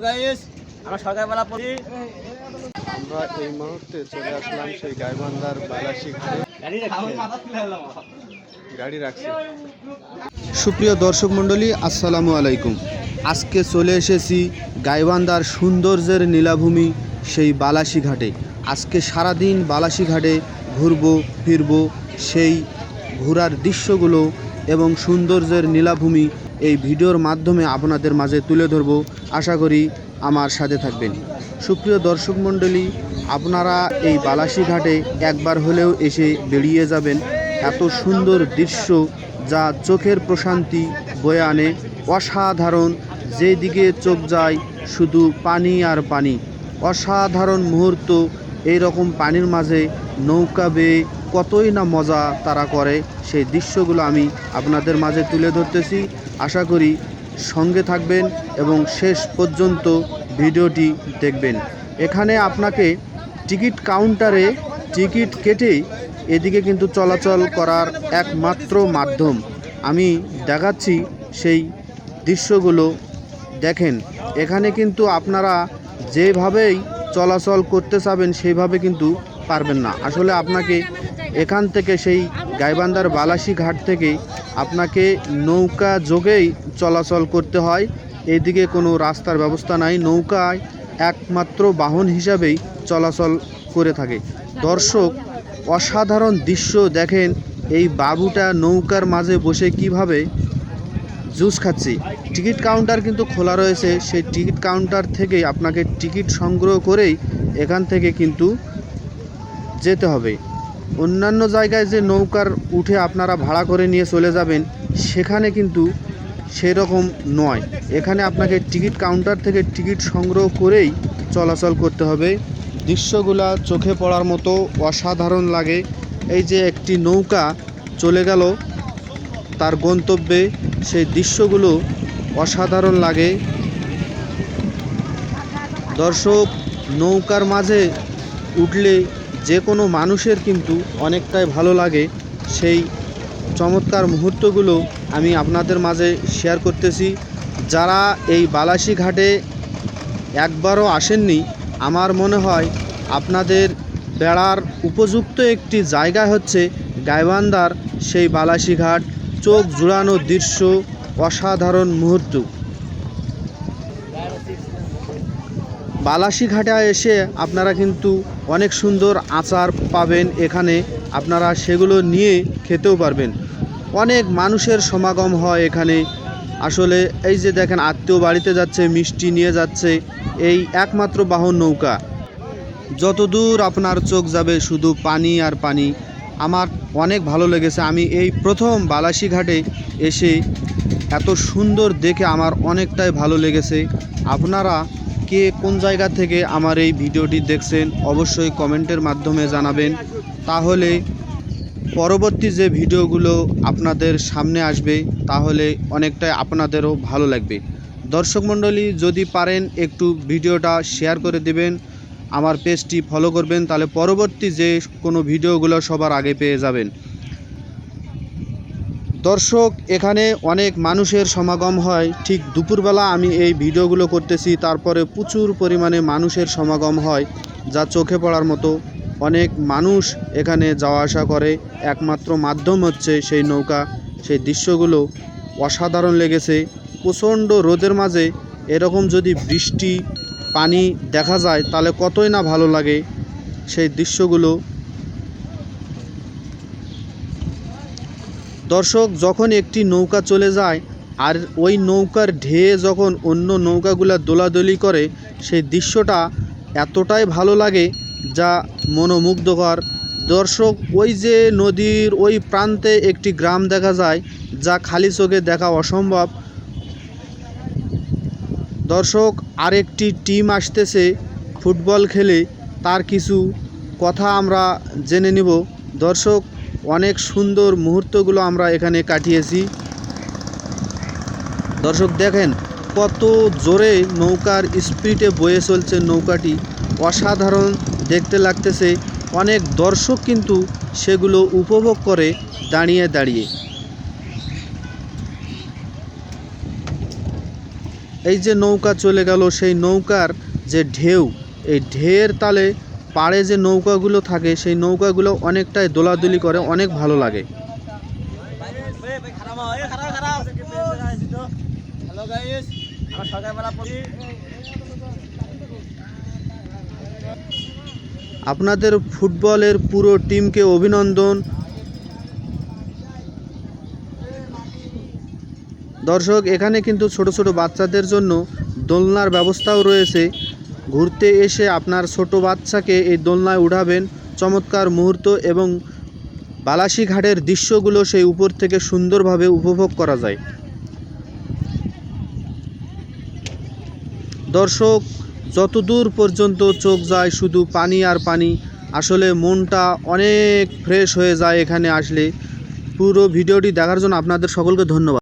Guys আমরা সকালবেলা পড়ি আমরা এই মুহূর্তে চলে আসলাম সেই গাইবান্ধার বালাসী ঘাটে। গাড়ি রাখছে। সুপ্রিয় দর্শক মণ্ডলী, আসসালামু আলাইকুম। আজকে চলে এসেছি গাইবান্ধার সৌন্দর্যের নীলাভূমি সেই বালাসী ঘাটে। আজকে সারাদিন বালাসী ঘাটে ঘুরবো ফিরবো, সেই ঘোরার দৃশ্যগুলো এবং সৌন্দর্যের নীলাভূমি এই ভিডিওর মাধ্যমে আপনাদের মাঝে তুলে ধরবো। আশা করি আমার সাথে থাকবেন। সুপ্রিয় দর্শক মণ্ডলী, আপনারা এই বালাসী ঘাটে একবার হলেও এসে বেরিয়ে যাবেন। এত সুন্দর দৃশ্য যা চোখের প্রশান্তি বয়ে আনে। অসাধারণ, যেদিকে চোখ যায় শুধু পানি আর পানি। অসাধারণ মুহূর্ত। এই রকম পানির মাঝে নৌকা বেয়ে কতই না মজা তারা করে, সেই দৃশ্যগুলো আমি আপনাদের মাঝে তুলে ধরতেছি। আশা করি সঙ্গে থাকবেন এবং শেষ পর্যন্ত ভিডিওটি দেখবেন। এখানে আপনাকে টিকিট কাউন্টারে টিকিট কেটেই এদিকে কিন্তু চলাচল করার একমাত্র মাধ্যম। আমি দেখাচ্ছি সেই দৃশ্যগুলো দেখেন। এখানে কিন্তু আপনারা যেভাবেই চলাচল করতে চাবেন সেইভাবে কিন্তু পারবেন না। আসলে আপনাকে এখান থেকে সেই গাইবান্ধার বালাসী ঘাট থেকে আপনাকে নৌকা যোগেই চলাচল করতে হয়। এইদিকে কোনো রাস্তার ব্যবস্থা নাই, নৌকায় একমাত্র বাহন হিসাবেই চলাচল করে থাকে। দর্শক, অসাধারণ দৃশ্য দেখেন। এই বাবুটা নৌকার মাঝে বসে কিভাবে জুস খাচ্ছি। টিকিট কাউন্টার কিন্তু খোলা রয়েছে, সেই টিকিট কাউন্টার থেকে আপনাকে টিকিট সংগ্রহ করেই এখান থেকে কিন্তু যেতে হবে। অন্যান্য জায়গায় যে নৌকার উঠে আপনারা ভাড়া করে নিয়ে চলে যাবেন, সেখানে কিন্তু সেরকম নয়। এখানে আপনাকে টিকিট কাউন্টার থেকে টিকিট সংগ্রহ করেই চলাচল করতে হবে। দৃশ্যগুলা চোখে পড়ার মতো অসাধারণ লাগে। এই যে একটি নৌকা চলে গেল তার গন্তব্যে, সেই দৃশ্যগুলো অসাধারণ লাগে। দর্শক, নৌকার মাঝে উঠলে যে কোনো মানুষের কিন্তু অনেকটাই ভালো লাগে। সেই চমৎকার মুহূর্তগুলো আমি আপনাদের মাঝে শেয়ার করতেছি। যারা এই বালাসী ঘাটে একবারও আসেননি, আমার মনে হয় আপনাদের বেড়ার উপযুক্ত একটি জায়গা হচ্ছে গাইবান্ধার সেই বালাসী ঘাট। চোখ জুড়ানো দৃশ্য, অসাধারণ মুহূর্ত। বালাসী ঘাটে এসে আপনারা কিন্তু অনেক সুন্দর আচার পাবেন এখানে, আপনারা সেগুলো নিয়ে খেতেও পারবেন। অনেক মানুষের সমাগম হয় এখানে। আসলে এই যে দেখেন, আত্মীয় বাড়িতে যাচ্ছে, মিষ্টি নিয়ে যাচ্ছে, এই একমাত্র বাহন নৌকা। যতদূর আপনার চোখ যাবে শুধু পানি আর পানি। আমার অনেক ভালো লেগেছে। আমি এই প্রথম বালাসী ঘাটে এসে এত সুন্দর দেখে আমার অনেকটাই ভালো লেগেছে। আপনারা কে কোন জায়গা থেকে আমার এই ভিডিওটি দেখছেন অবশ্যই কমেন্টের মাধ্যমে জানাবেন। তাহলে পরবর্তী যে ভিডিওগুলো আপনাদের সামনে আসবে তাহলে অনেকটাই আপনাদেরও ভালো লাগবে। দর্শক মণ্ডলী, যদি পারেন একটু ভিডিওটা শেয়ার করে দিবেন, আমার পেজটি ফলো করবেন, তাহলে পরবর্তী যে কোনো ভিডিওগুলো সবার আগে পেয়ে যাবেন। দর্শক, এখানে অনেক মানুষের সমাগম হয়। ঠিক দুপুরবেলা আমি এই ভিডিওগুলো করতেছি, তারপরে প্রচুর পরিমাণে মানুষের সমাগম হয় যা চোখে পড়ার মতো। অনেক মানুষ এখানে যাওয়া আসা করে, একমাত্র মাধ্যম হচ্ছে সেই নৌকা। সেই দৃশ্যগুলো অসাধারণ লেগেছে। প্রচণ্ড রোদের মাঝে এরকম যদি বৃষ্টি পানি দেখা যায় তাহলে কতই না ভালো লাগে সেই দৃশ্যগুলো। দর্শক, যখন একটি নৌকা চলে যায় আর ওই নৌকার ঢেউ যখন অন্য নৌকাগুলো দোলাদলি করে, সেই দৃশ্যটা এতটাই ভালো লাগে যা মনোমুগ্ধকর। দর্শক, ওই যে নদীর ওই প্রান্তে একটি গ্রাম দেখা যায় যা খালি চোখে দেখা অসম্ভব। দর্শক, আরেকটি টিম আসতেছে ফুটবল খেলে, তার কিছু কথা আমরা জেনে নিব। দর্শক, অনেক সুন্দর মুহূর্তগুলো আমরা এখানে কাটিয়েছি। দর্শক দেখেন কত জোরে নৌকার স্পিডে বয়ে চলছে নৌকাটি, অসাধারণ দেখতে লাগতেছে। অনেক দর্শক কিন্তু সেগুলো উপভোগ করে দাঁড়িয়ে দাঁড়িয়ে। এই যে নৌকা চলে গেল, সেই নৌকার যে ঢেউ, এই ঢেউয়ের তালে পাড়ে যে নৌকাগুলো থাকে সেই নৌকাগুলো অনেকটাই দোলাদুলি করে, অনেক ভালো লাগে। হ্যালো গাইস, আমরা সকালবেলা পড়ি। আপনাদের ফুটবলের পুরো টিমকে অভিনন্দন। দর্শক, এখানে কিন্তু ছোট ছোট বাচ্চাদের জন্য দোলনার ব্যবস্থাও রয়েছে। ঘুরতে এসে আপনার ছোট বাচ্চাকে এই দোলনায় উঠাবেন, চমৎকার মুহূর্ত এবং বালাসী ঘাটের দৃশ্যগুলো সেই উপর থেকে সুন্দরভাবে উপভোগ করা যায়। দর্শক, যতদূর পর্যন্ত চোখ যায় শুধু পানি আর পানি। আসলে মনটা অনেক ফ্রেশ হয়ে যায় এখানে আসলে। পুরো ভিডিওটি দেখার জন্য আপনাদের সকলকে ধন্যবাদ।